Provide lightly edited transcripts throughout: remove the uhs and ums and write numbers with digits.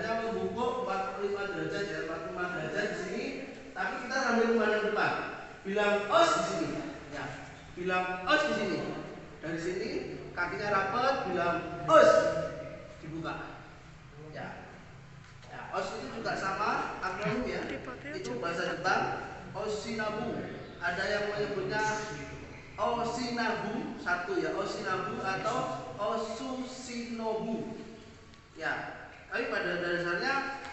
hanya membungkuk 45 derajat ya, 45 derajat di sini, tapi kita sambil memandang depan. Bilang os di sini, ya. Bilang os di sini. Dari sini kakinya rapat, bilang os, dibuka. Ya. Ya, os itu juga sama akronim ya. Itu bahasa Jepang, osinabu. Ada yang menyebutnya osinabu satu ya, osinabu atau osushinobu. Ya, tapi pada dasarnya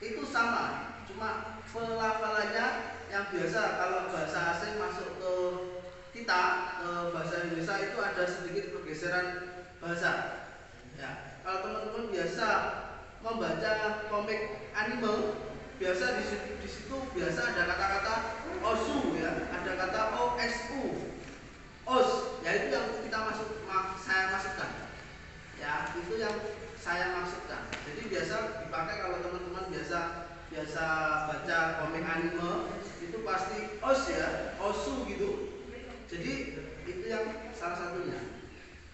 itu sama, cuma pelafalannya yang biasa kalau bahasa asing masuk ke kita, ke bahasa Indonesia itu ada sedikit pergeseran bahasa. Ya, kalau teman-teman biasa membaca komik anime, biasa di situ biasa ada kata-kata osu ya, ada kata osu, os, ya itu yang saya maksudkan. Ya, itu yang saya maksudkan. Jadi biasa dipakai kalau teman-teman biasa baca komik anime itu pasti os ya, osu gitu. Jadi itu yang salah satunya.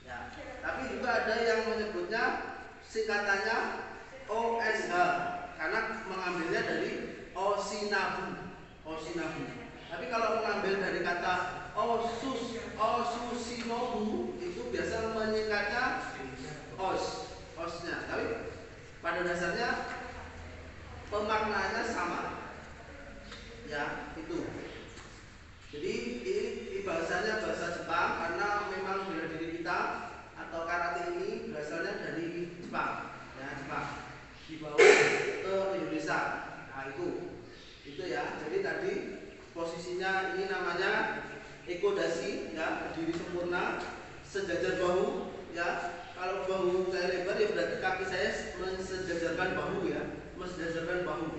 Ya, tapi juga ada yang menyebutnya singkatannya OSH karena mengambilnya dari osinabu. Tapi kalau mengambil dari kata osushinobu itu biasa menyingkatnya osnya. Tapi pada dasarnya pemaknaannya sama. Ya, itu. Jadi ini bahasanya bahasa Jepang karena memang bela diri kita atau karate ini berasalnya dari Jepang. Ya, Jepang. Dibawa ke Indonesia. Nah, itu ya. Jadi tadi posisinya ini namanya ekodasi ya, berdiri sempurna, sejajar bahu ya. Kalau bahu saya lebar ya berarti kaki saya mensejajarkan bahu ya, mensejajarkan bahu.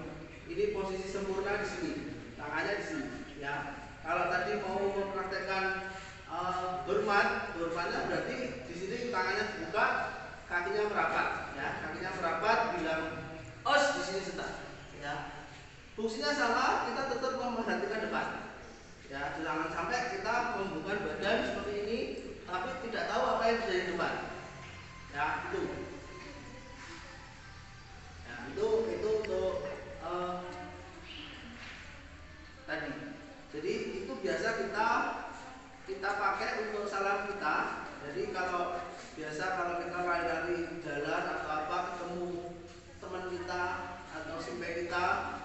Ini posisi sempurna di sini, tangannya di sini ya. Kalau tadi mau mempraktekkan hormatnya berarti di sini tangannya dibuka, kakinya merapat ya, kakinya merapat, bilang os di sini setar ya. Fungsinya sama, kita tetap memperhatikan depan ya, jangan sampai kita membuka badan seperti ini tapi tidak tahu apa yang terjadi di depan ya. Itu untuk tadi. Jadi itu biasa kita pakai untuk salam kita. Jadi kalau kita lari-lari jalan atau apa, ketemu teman kita atau simpai kita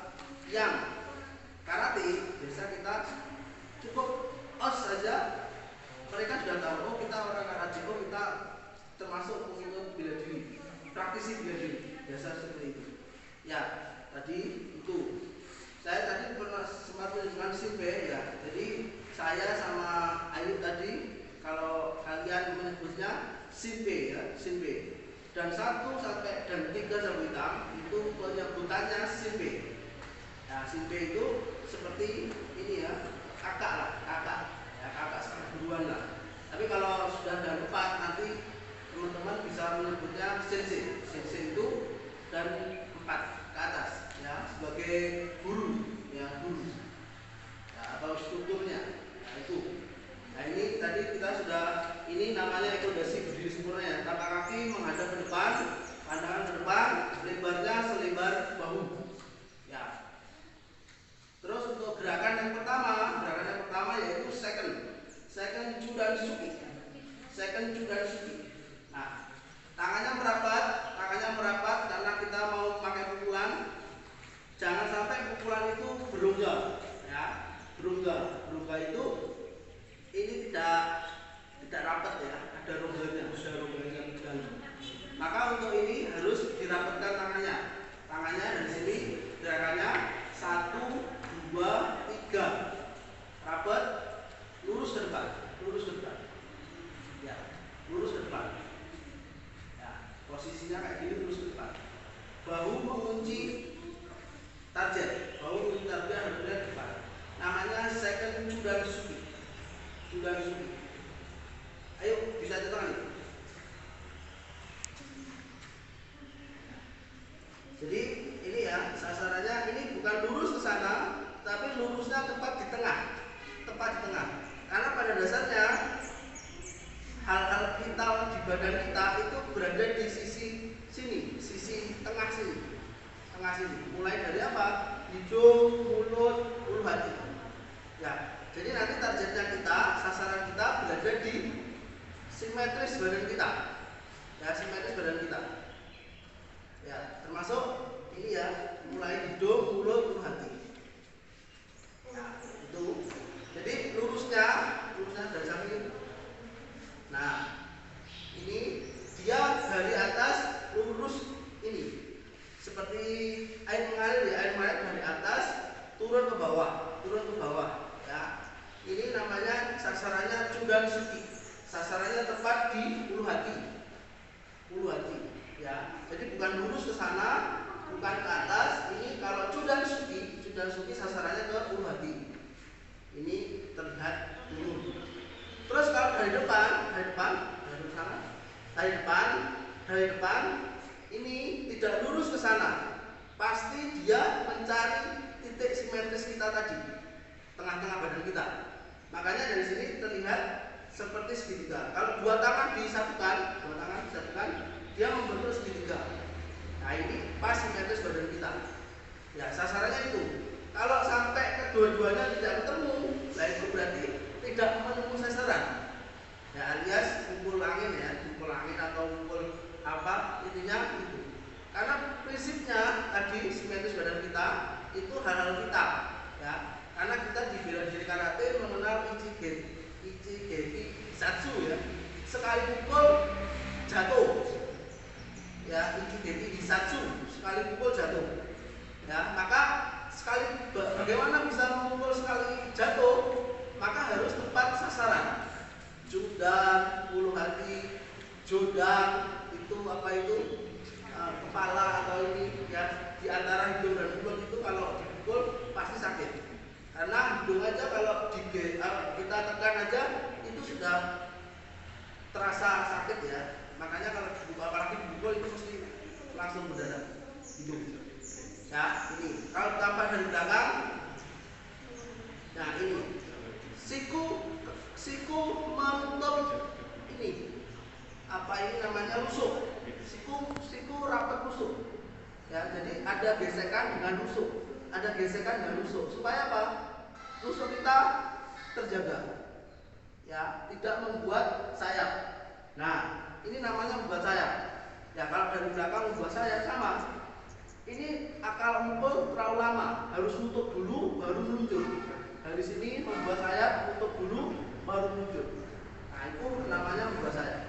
yang karate, biasa kita cukup os saja, mereka sudah tahu oh kita orang karate, oh kita termasuk pengikut bela diri, praktisi bela diri, biasa seperti itu. Ya, tadi itu. Saya tadi pernah sempat menunjukkan simpe ya. Jadi saya sama Ayu tadi kalau kalian menyebutnya simpe ya, simpe. Dan 1 sampai 3 sampai 6 itu penyebutannya simpe. Nah, simpe itu seperti ini ya, kakak ya, kakak sama guruan lah. Tapi kalau sudah ada 4 nanti teman-teman bisa menyebutnya sensei. Sensei itu dan 4 ke atas ya, sebagai guru ya, guru ya, atau strukturnya ya, itu. Nah, ini tadi kita sudah, ini namanya ekodasi berdiri sempurna ya, tapak kaki menghadap ke depan, pandangan ke depan, lebarnya selebar bahu ya. Terus untuk gerakan yang pertama yaitu second judan suki. Nah, tangannya merapat karena kita mau pakai pukulan. Jangan sampai pukulan itu berongga ya. Berongga itu ini tidak rapat ya, ada rongganya di dalam. Maka untuk ini harus dirapatkan tangannya. Tangannya dari sini gerakannya 1, 2, 3. Rapat, lurus ke depan. Ya, lurus ke depan. Ya, posisinya kayak gini, lurus ke depan. Bahu mengunci target harus ke depan. Namanya second judan suki. Ayo bisa cetak nih. Jadi ini ya sasarannya, ini bukan lurus ke sana, tapi lurusnya tepat di tengah. Karena pada dasarnya hal-hal vital di badan kita itu berada di sisi sini, sisi tengah sini. sini. Mulai dari apa? Hidung, mulut, ulu hati. Ya, jadi nanti targetnya kita, sasaran kita berada di simetris badan kita. Ya, simetris badan kita. Ya, termasuk ini ya, mulai hidung, mulut, ulu hati. Nah, itu. Jadi lurusnya dari samping. Nah, ini dia dari atas lurus ini. Seperti air mengalir ya, air mengalir dari atas turun ke bawah, ya. Ini namanya sasarannya Chudan Suki. Sasarannya tepat di ulu hati. Ya. Jadi bukan lurus ke sana, bukan ke atas. Ini kalau Chudan Suki sasarannya ke ulu hati. Ini terlihat turun. Terus kalau dari depan ini tidak lurus ke sana, pasti dia mencari titik simetris kita tadi, tengah-tengah badan kita. Makanya dari sini terlihat seperti segitiga. Kalau dua tangan disatukan, dia membentuk segitiga. Nah, ini pas simetris badan kita. Ya, sasarannya itu. Kalau sampai kedua-duanya tidak ketemu, nah itu berarti tidak menemukan sasaran. Ya, alias pukul angin atau pukul apa, intinya itu. Karena prinsipnya tadi simetris badan kita itu hal-hal vital, ya. Karena kita di bela diri karate mengenal ichigeki satsu, ya. Sekali pukul jatuh. Ya, ichigeki satsu, sekali pukul jatuh. Ya, maka bagaimana bisa memukul sekali jatuh? Maka harus tepat sasaran. Chudan, ulu hati, jodan, itu apa itu? Kepala atau ini ya, di antara hidung dan mulut itu kalau dipukul pasti sakit. Karena hidung aja kalau kita tekan aja itu sudah terasa sakit ya. Makanya kalau apalagi dipukul itu mesti langsung berdarah hidung. Ya, ini kalau tampak dari belakang. Nah, ini siku menutup ini. Apa ini namanya rusuk. Siku rapat rusuk. Ya, jadi ada gesekan dengan rusuk. Supaya apa? Rusuk kita terjaga. Ya, tidak membuat sayap. Nah, ini namanya membuat sayap. Ya, kalau dari belakang membuat sayap sama. Ini akal mukul terlalu lama, harus nutup dulu baru meluncur. Dari sini membuat sayap, nutup dulu baru meluncur. Nah, itu namanya membuat sayap.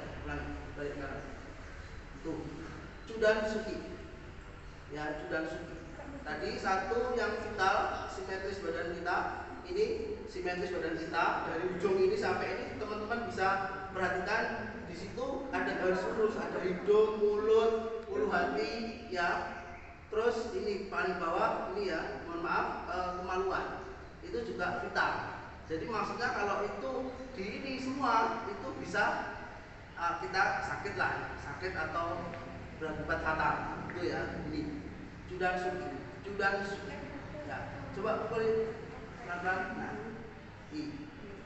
Balik kanan. Itu Chudan Suki. Ya, Chudan Suki. Tadi satu yang vital, simetris badan kita. Ini simetris badan kita dari ujung ini sampai ini, teman-teman bisa perhatikan di situ ada garis lurus, ada hidung, mulut, ulu hati, ya. Terus ini paling bawah ini ya, mohon maaf, kemaluan itu juga vital. Jadi maksudnya kalau itu di ini semua itu bisa kita sakit atau berakibat fatal itu ya. Ini Chudan Suki. Ya, coba pukulin pelan-pelan. Nah,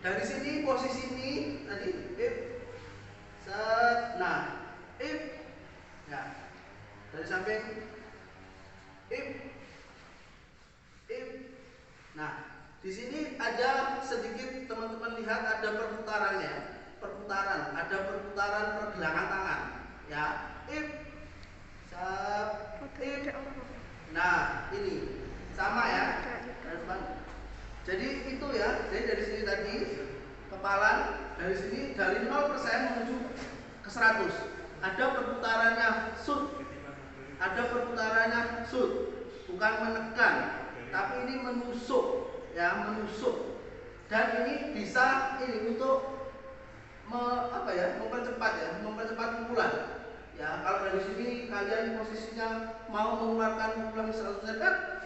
dari sini posisi ini tadi ya, dari samping Nah, di sini ada sedikit, teman-teman lihat ada perputarannya, ada perputaran pergelangan tangan, ya. Nah, ini sama ya. Jadi itu ya, jadi dari sini tadi kepalan, dari sini dari 0% menuju ke 100. Ada perputarannya sud, bukan menekan, tapi ini menusuk, ya, menusuk. Dan ini bisa ini untuk mempercepat pukulan. Ya, kalau dari sini kalian posisinya mau mengeluarkan pukulan 100%,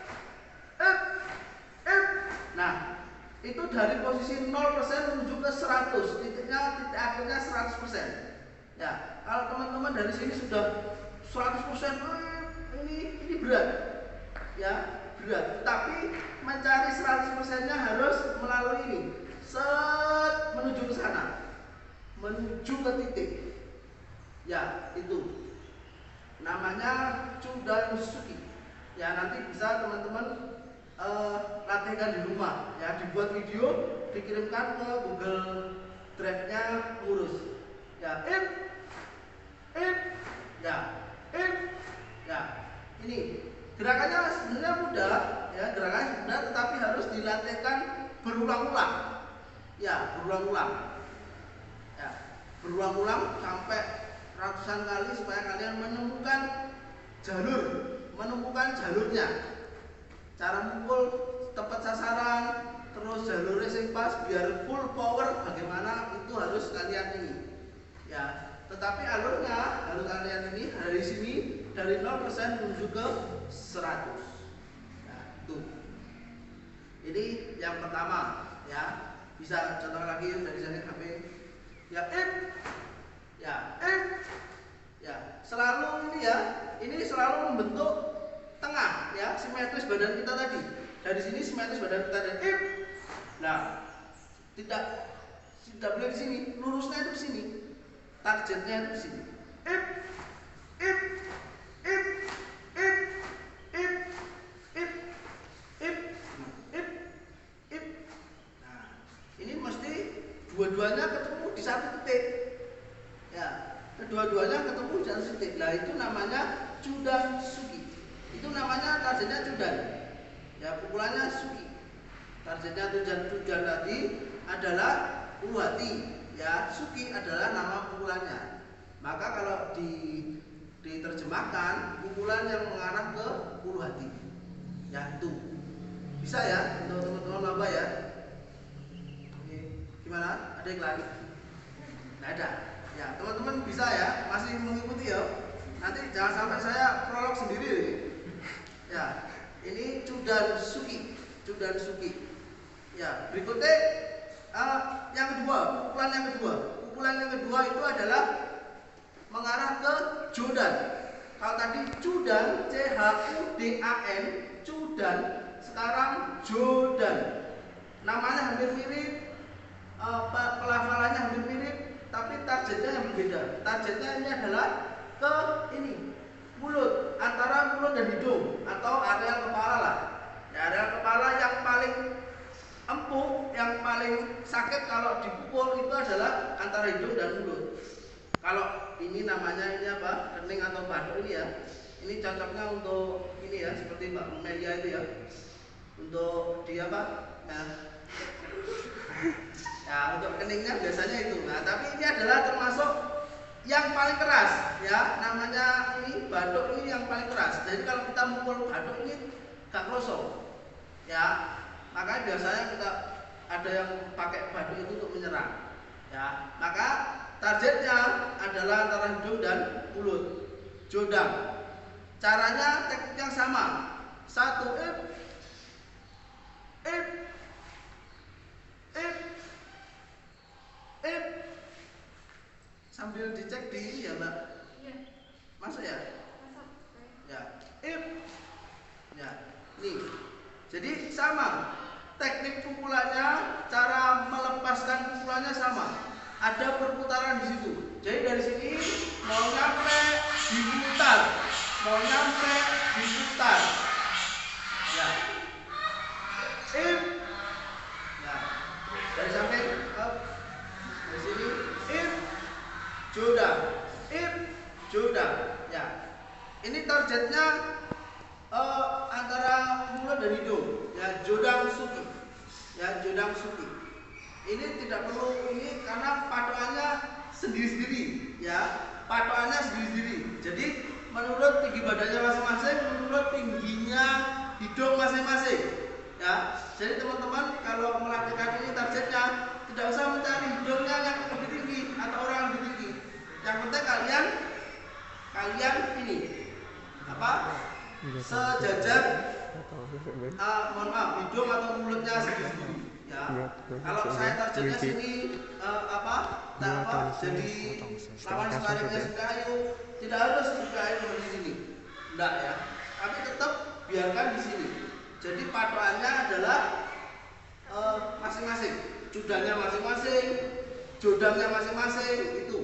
nah, itu dari posisi 0% menuju ke 100, titik akhirnya 100%. Ya, kalau teman-teman dari sini sudah 100%, ini berat. Ya, berat. Tapi mencari 100%-nya harus melalui ini. Menuju ke sana. Menuju ke titik. Ya, itu. Namanya Chudan Suki. Ya nanti bisa teman-teman latihkan di rumah. Ya dibuat video, dikirimkan ke Google Drive-nya ngurus. Ya ya ya. Ini gerakannya sebenarnya mudah, ya gerakannya mudah, tetapi harus dilatihkan berulang-ulang. Ya berulang-ulang. Ya berulang-ulang sampai ratusan kali supaya kalian menemukan jalurnya, cara mukul tepat sasaran, terus jalurnya sing pas biar full power bagaimana itu harus kalian ini. Ya, tetapi alurnya harus kalian ini dari sini dari 0% menuju ke 100. Nah, itu. Ini yang pertama, ya. Bisa contoh lagi dari sini HP. Ya, ya, selalu ini ya. Ini selalu membentuk tengah, ya, simetris badan kita tadi. Dari sini simetris badan kita tadi. Nah, tidak boleh di sini, lurusnya itu di sini. Targetnya itu di sini. Nah, ini mesti dua-duanya ketemu di satu titik. Ya, kedua-duanya ketemu di satu titik. Nah, itu namanya Chudan Suki. Itu namanya targetnya Chudan. Ya, pukulannya Suki. Targetnya Chudan tadi adalah ulu hati. Ya, Suki adalah nama pukulannya. Maka kalau diterjemahkan pukulan yang mengarah ke ulu hati. Ya, itu. Bisa ya untuk teman-teman laba ya. Oke. Gimana? Ada yang lain? Nggak ada. Ya, teman-teman bisa ya, masih mengikuti ya. Nanti jangan sampai saya prolog sendiri. Ya, ini Chudan Suki. Ya, berikutnya yang kedua, pukulan yang kedua itu adalah mengarah ke Jodan. Kalau tadi Chudan, CHUDAN, Chudan, sekarang Jodan. Namanya hampir mirip, pelafalannya hampir mirip, tapi targetnya yang berbeda. Targetnya ini adalah ke ini, mulut, antara mulut dan hidung atau area kepala lah. Ya, area kepala yang paling empuk, yang paling sakit kalau dipukul itu adalah antara hidung dan mulut. Kalau ini namanya ini apa? Kening atau batuk ini ya. Ini cocoknya untuk ini ya, seperti Mbak Melia itu ya. Untuk dia apa? Ya, untuk keningnya biasanya itu. Nah, tapi ini adalah termasuk yang paling keras ya. Namanya ini batuk ini yang paling keras. Jadi kalau kita mukul batuk ini gak kroso. Ya, makanya biasanya kita ada yang pakai batuk itu untuk menyerang. Ya, maka targetnya adalah antara hidung dan mulut. Jodang. Caranya teknik yang sama. Satu, sambil dicek di ini ya Mbak. Iya. Masuk ya? Masuk. Ya. Ya. Nih. Jadi sama. Teknik pukulannya, cara melepaskan pukulannya sama. Ada perputaran di situ. Jadi dari sini mau nyampe diputar, Ya. Ya. Dari samping up. Dari sini Jodan. Ya. Ini targetnya antara mulut dan hidung. Ya, Jodang Suki. Ini tidak perlu ini karena patokannya sendiri-sendiri, ya. Patokannya sendiri-sendiri. Jadi menurut tinggi badannya masing-masing, menurut tingginya hidung masing-masing. Ya. Jadi teman-teman kalau melakukan ini targetnya tidak usah mencari hidungnya yang lebih tinggi atau orang yang lebih tinggi. Yang penting kalian ini apa? Sejajar mohon maaf, hidung atau mulutnya sendiri. Ya. Kalau saya targetnya sini jadi lawan sparringnya Shinkayu, tidak harus Shinkayu di sini. Enggak ya. Tapi tetap biarkan di sini. Jadi patokannya adalah masing-masing. Cudannya masing-masing, jodangnya masing-masing itu.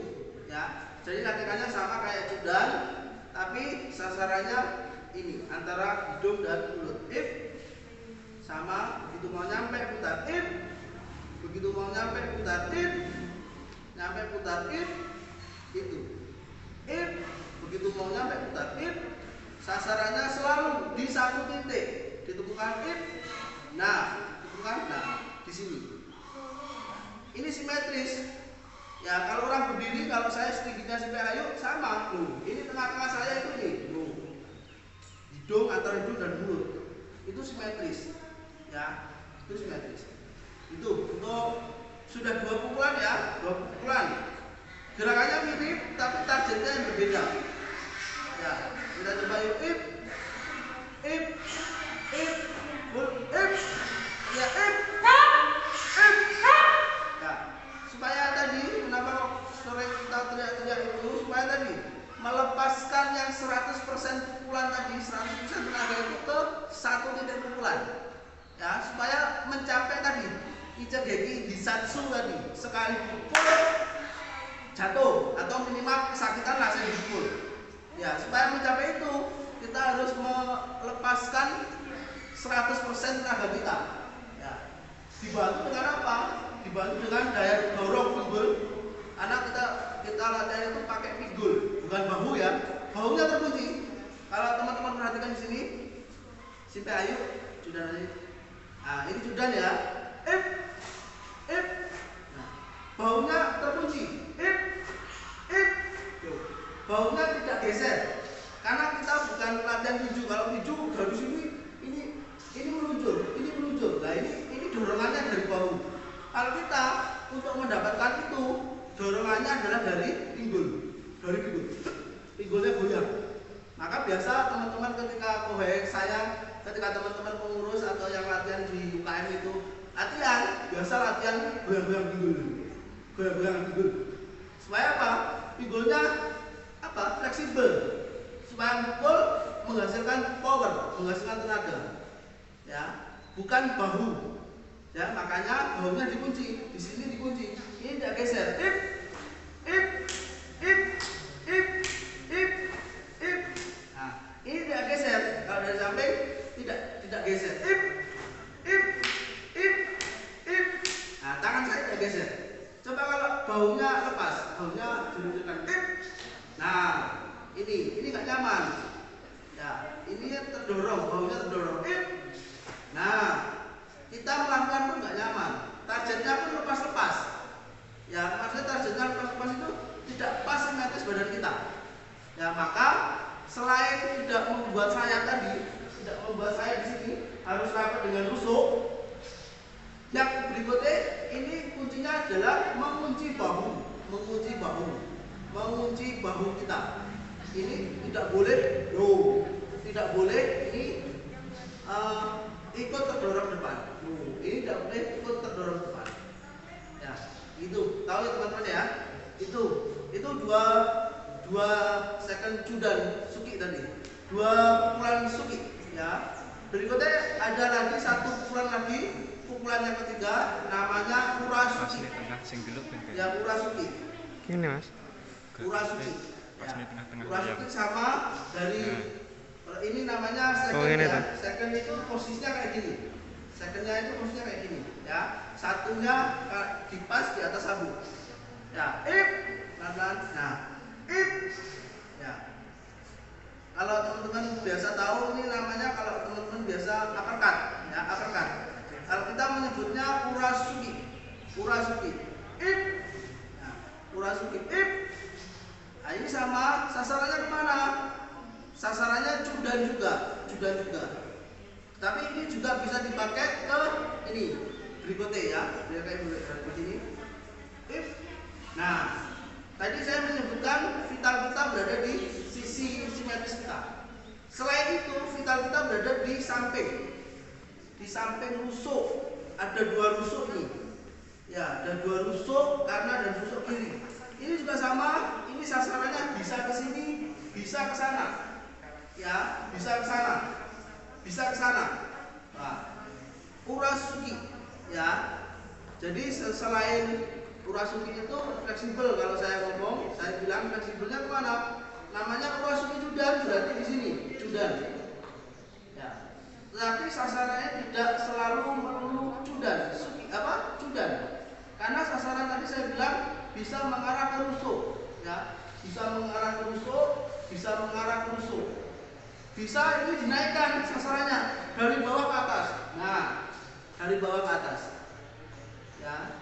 Ya. Jadi latihannya sama kayak cudan, tapi sasarannya ini antara hidung dan mulut. If sama, begitu mau nyampe putar if, begitu mau nyampe putar if, nyampe putar if, itu if, begitu mau nyampe putar if, sasarannya selalu di satu titik, ditemukan if, nah, ditemukan, nah, di sini. Ini simetris. Ya kalau orang berdiri, kalau saya sedikitnya sampai ayo sama, ini tengah-tengah saya itu nih, hidung antara hidung dan mulut, itu simetris. Ya, itu simetris. Itu untuk sudah 2 pukulan ya, 2 pukulan. Gerakannya mirip tapi targetnya yang berbeda. Ya, kita coba yuk if, ya ya, supaya tadi kenapa sore kita teriak-teriak itu supaya tadi melepaskan yang 100% pukulan tadi, 100% tenaga itu ke satu titik pukulan. Ya, supaya mencapai tadi Ichigeki Disatsu tadi, sekali pukul jatuh atau minimal kesakitan langsung dipukul. Ya, supaya mencapai itu kita harus melepaskan 100% tenaga kita. Ya. Dibantu dengan apa? Dibantu dengan daya dorong pinggul. Karena kita latihan itu pakai pinggul, bukan bahu ya. Bahunya terkunci. Kalau teman-teman perhatikan di sini, Sinta Ayu, sudah nanti. Nah, ini sudah ya. If. Nah, bahunya terkunci. If. Bahunya tidak geser. Karena kita bukan latihan tinju. Kalau tinju dari sini, ini meluncur. Nah, ini dorongannya dari bahu. Kalau kita untuk mendapatkan itu, dorongannya adalah dari pinggul. Pinggulnya goyang. Maka biasa teman-teman ketika kohek saya, ketika teman-teman pengurus atau yang latihan di UKM itu latihan, biasa latihan goyang-goyang pinggul. Supaya apa? Pinggulnya apa? Fleksibel. Supaya pukul menghasilkan power, menghasilkan tenaga. Ya, bukan bahu. Ya, makanya bahunya dikunci, di sini dikunci. Ini tidak geser. If. Nah, ini tidak geser. Kalau dari samping tidak geser. If. Nah, tangan saya tidak geser. Coba kalau bahunya lepas, bahunya diluncurkan. If. Nah, ini nggak nyaman. Ya, ini terdorong, bahunya terdorong. If. Nah, kita melakukan pun nggak nyaman. Targetnya pun lepas-lepas. Ya, maksudnya targetnya lepas-lepas itu tidak pas simetris badan kita. Ya, maka selain tidak membuat saya di sini harus rapat dengan rusuk. Yang berikutnya ini kuncinya adalah mengunci bahu kita. Ini tidak boleh ini ikut terdorong depan. Ini tidak boleh ikut terdorong depan. Ya, itu tahu ya teman-teman ya. Itu dua second Judan Suki tadi. 2 pukulan Suki ya. Berikutnya ada lagi 1 pukulan yang ketiga namanya Urasuki. Ya, Urasuki. Ini Mas. Urasuki. Ya. Urasuki sama dari ini namanya second. Ini ya. Second itu posisinya kayak gini. Secondnya itu posisinya kayak gini ya. Satunya dipas di atas sabuk. Ya, if pelan-pelan. Nah, if ya. Kalau teman-teman biasa tahu ini namanya, kalau teman-teman biasa uppercut ya, uppercut. Kalau kita menyebutnya Urasuki. If. Nah, Urasuki if. Nah, ini sama, sasarannya kemana? Sasarannya Judan juga. Tapi ini juga bisa dipakai ke ini berikutnya ya, berikut ini. If. Nah, tadi saya menyebutkan vital kita berada di sisi simetris kita. Selain itu, vital kita berada di samping rusuk. Ada 2 rusuk nih. Ya, ada 2 rusuk kanan dan rusuk kiri. Ini juga sama. Ini sasarannya bisa ke sini, bisa ke sana. Ya, bisa ke sana. Nah, Urasuki. Ya. Jadi selain Urasuki itu fleksibel, kalau saya ngomong, saya bilang fleksibelnya kemana? Namanya Urasuki Judan, berarti di sini Judan. tidak selalu melulu cudan, cudan. Karena sasaran tadi saya bilang bisa mengarah ke rusuk, ya, bisa mengarah ke rusuk, bisa mengarah ke rusuk. Bisa ini dinaikkan sasarannya dari bawah ke atas. Nah, dari bawah ke atas, ya.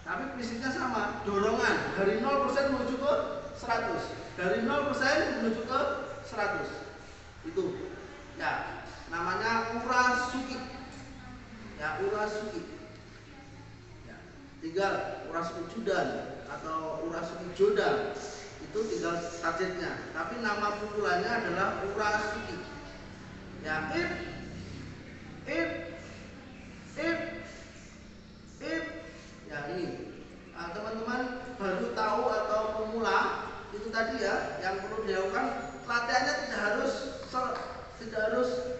Tapi prinsipnya sama, dorongan dari 0% menuju ke 100, dari 0% menuju ke 100. Itu, ya, namanya Urasuki. Ya, Urasuki. Ya, tinggal Urasuki Judan atau Urasuki Jodan. Itu tinggal targetnya. Tapi nama pukulannya adalah Urasuki. Ya, if, ya ini. Nah, teman-teman baru tahu atau pemula itu tadi ya, yang perlu dilakukan latihannya tidak harus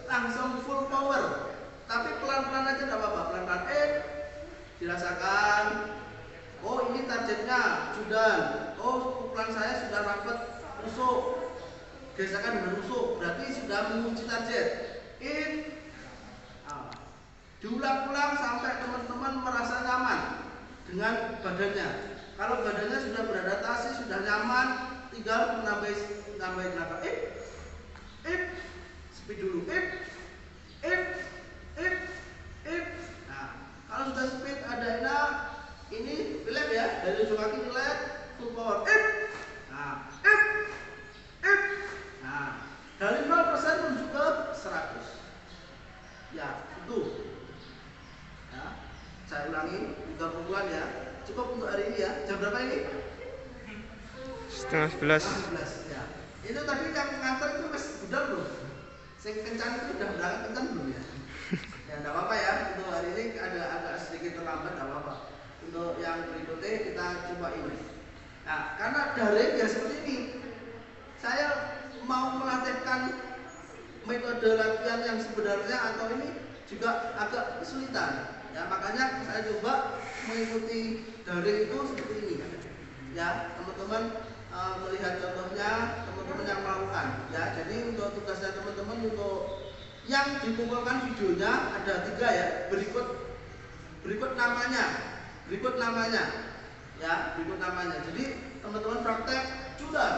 langsung full power, tapi pelan-pelan aja tidak apa-apa, pelan-pelan dirasakan. Oh, ini targetnya Judan. Oh, pukulan saya sudah dapat rusuk, gesekan dengan rusuk, berarti sudah mengunci target. Diulang-ulang sampai teman-teman merasa nyaman dengan badannya. Kalau badannya sudah beradaptasi, sudah nyaman, tinggal menambah tenaga. Speed dulu. Nah, kalau sudah speed ada ini relax ya, dari ujung kaki relax, full power. Nah, dari 0% menuju ke 100. Ya, itu. Ya, saya ulangi 3 pukulan ya. Cukup untuk hari ini ya. Jam berapa ini? 10:30. Ya. Itu tadi yang nganter itu mas udah belum? Sing kencang itu udah berangkat kencang belum ya? Ya enggak apa-apa ya. Untuk hari ini agak sedikit terlambat, enggak apa-apa. Untuk yang berikutnya kita coba ini. Nah, karena daring ya seperti ini. Saya mau melatihkan metode latihan yang sebenarnya atau ini juga agak kesulitan. Ya, makanya saya coba mengikuti daring itu seperti ini. Ya, teman-teman melihat contohnya teman-teman yang melakukan. Ya, jadi untuk tugasnya teman-teman untuk yang dikumpulkan videonya ada 3 ya. Berikut namanya. Ya, berikut namanya. Jadi teman-teman praktek Judan.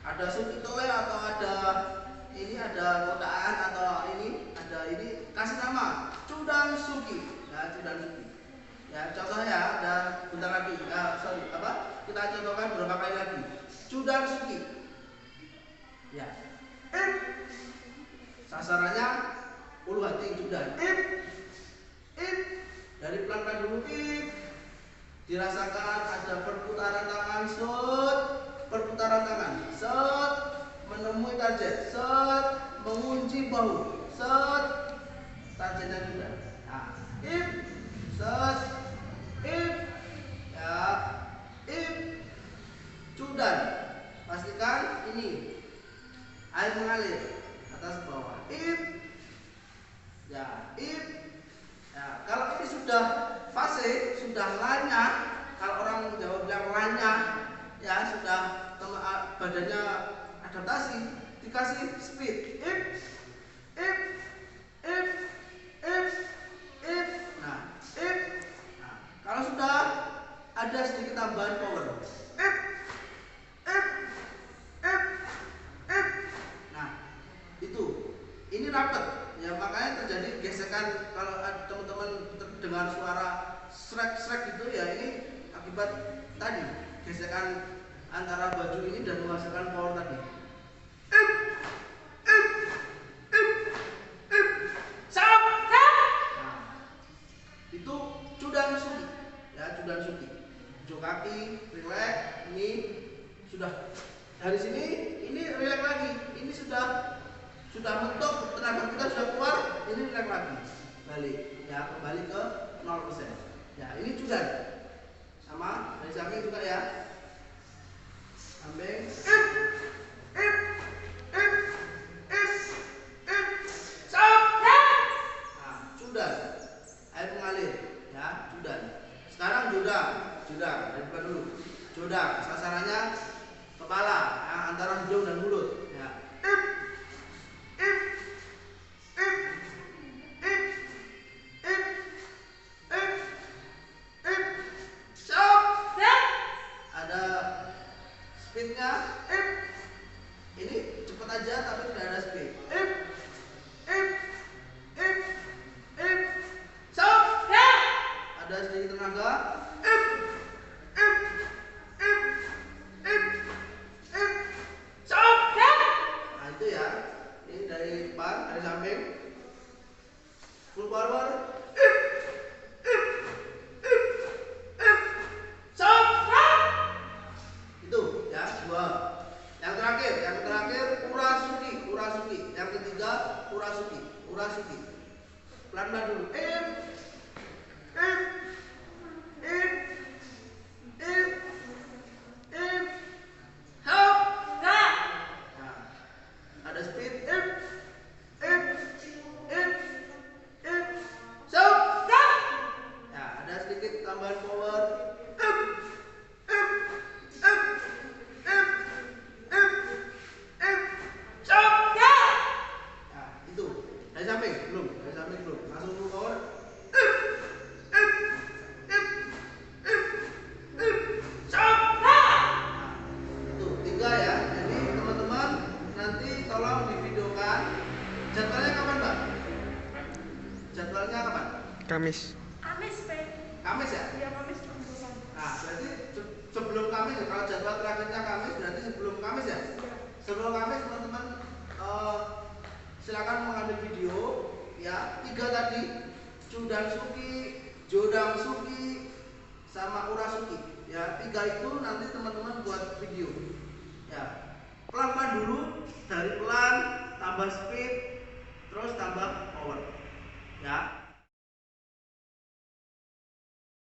Ada Sukitoe atau ada kotaan atau ini kasih nama Judan Suki. Ya, Judan Suki. Ya, contohnya ada bentar lagi. Kita contohkan beberapa kali lagi. Judan Suki. Ya. Sasarannya ulu hati Judan. Dari pelan-pelan dulu. Dirasakan ada perputaran tangan, perputaran tangan, menemui target, mengunci bahu, targetnya juga. Nah, Judan. Pastikan ini air mengalir atas bawah. Ya, kalau ini sudah fase, sudah lanyah, kalau orang Jawa bilang lanyah, ya sudah badannya adaptasi, dikasih speed. Nah, kalau sudah ada sedikit tambahan power. Nah, itu. Ini rapat. Ya, makanya terjadi gesekan kalau teman-teman terdengar suara srek-srek gitu ya, ini akibat tadi gesekan antara baju ini dan menghasilkan power tadi. Itu Judan Suki. Ya, Judan Suki. Ujung kaki, relax. Ini sudah dari sini, ini relax lagi. Ini sudah mentok, tenaga kita sudah keluar, ini relax lagi. Balik. Ya, kembali ke 0%. Ya, ini Judan. Sama dari samping juga ya. Samping. Judan. Air mengalir, ya, Judan. Sekarang Jodan dari depan dulu. Jodan, sasarannya kepala, ya, antara hidung dan mulut. Ya. 10 power. Itu ya, 2. Yang terakhir urasuki. Yang ketiga urasuki. Pelan-pelan dulu. Help. Nah, ada speed. Stop. Ya, ada sedikit tambahan power. Itu dari samping belum, langsung full power. Itu 3 ya. Jadi teman-teman nanti tolong divideokan. Jadwalnya kapan, Mbak? Jadwalnya kapan? Kamis. Kamis ya? Iya, Kamis pembukaan. Nah, berarti sebelum Kamis ya. Kalau jadwal terakhirnya Kamis berarti sebelum Kamis ya? Sebelum Kamis teman-teman silakan mengambil video ya. 3 tadi, Chudansuki, Jodangsuki, sama Urasuki ya. 3 itu nanti teman-teman buat video.